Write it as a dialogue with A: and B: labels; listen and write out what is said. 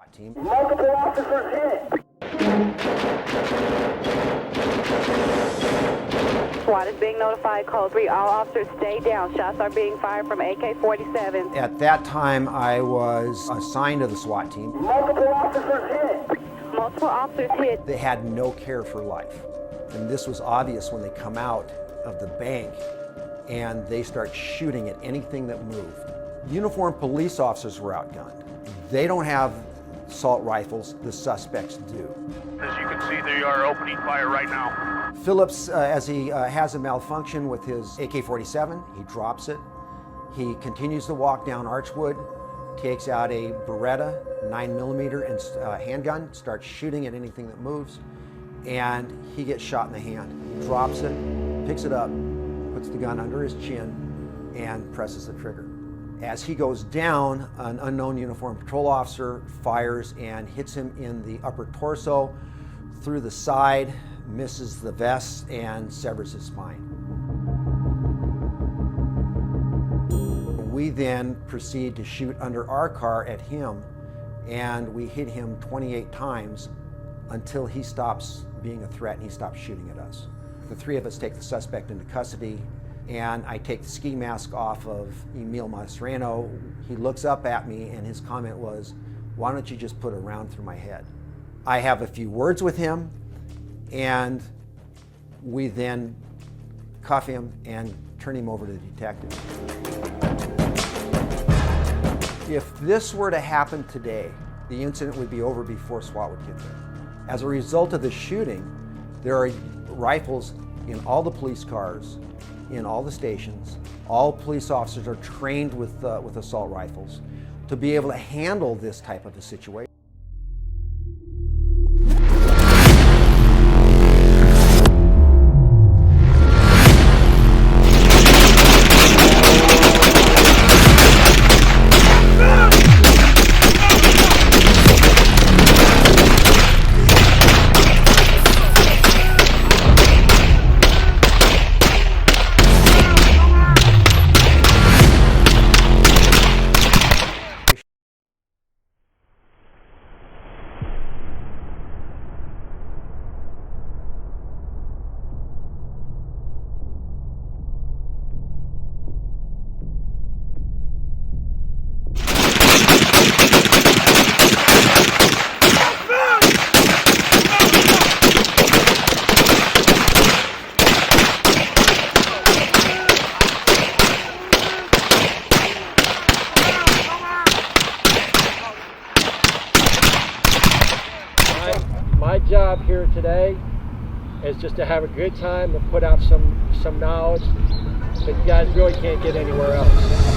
A: SWAT team.
B: Multiple officers hit.
C: SWAT is being notified, code 3. All officers stay down. Shots are being fired from AK-47.
A: At that time, I was assigned to the SWAT team.
B: Multiple officers hit.
C: Multiple officers hit.
A: They had no care for life. And this was obvious when they come out of the bank and they start shooting at anything that moved. Uniformed police officers were outgunned. They don't have assault rifles, the suspects do.
D: As you can see, they are opening fire right now.
A: Phillips, as he has a malfunction with his AK-47, he drops it. He continues to walk down Archwood, takes out a Beretta 9mm and handgun, starts shooting at anything that moves, and he gets shot in the hand. He drops it, picks it up, puts the gun under his chin, and presses the trigger. As he goes down, an unknown uniformed patrol officer fires and hits him in the upper torso, through the side, misses the vest, and severs his spine. We then proceed to shoot under our car at him, and we hit him 28 times until he stops being a threat and he stops shooting at us. The three of us take the suspect into custody, and I take the ski mask off of Emil Mascherano. He looks up at me and his comment was, "Why don't you just put a round through my head?" I have a few words with him, and we then cuff him and turn him over to the detective. If this were to happen today, the incident would be over before SWAT would get there. As a result of the shooting, there are rifles in all the police cars, in all the stations. All police officers are trained with assault rifles to be able to handle this type of a situation.
E: My job here today is just to have a good time and put out some knowledge that you guys really can't get anywhere else.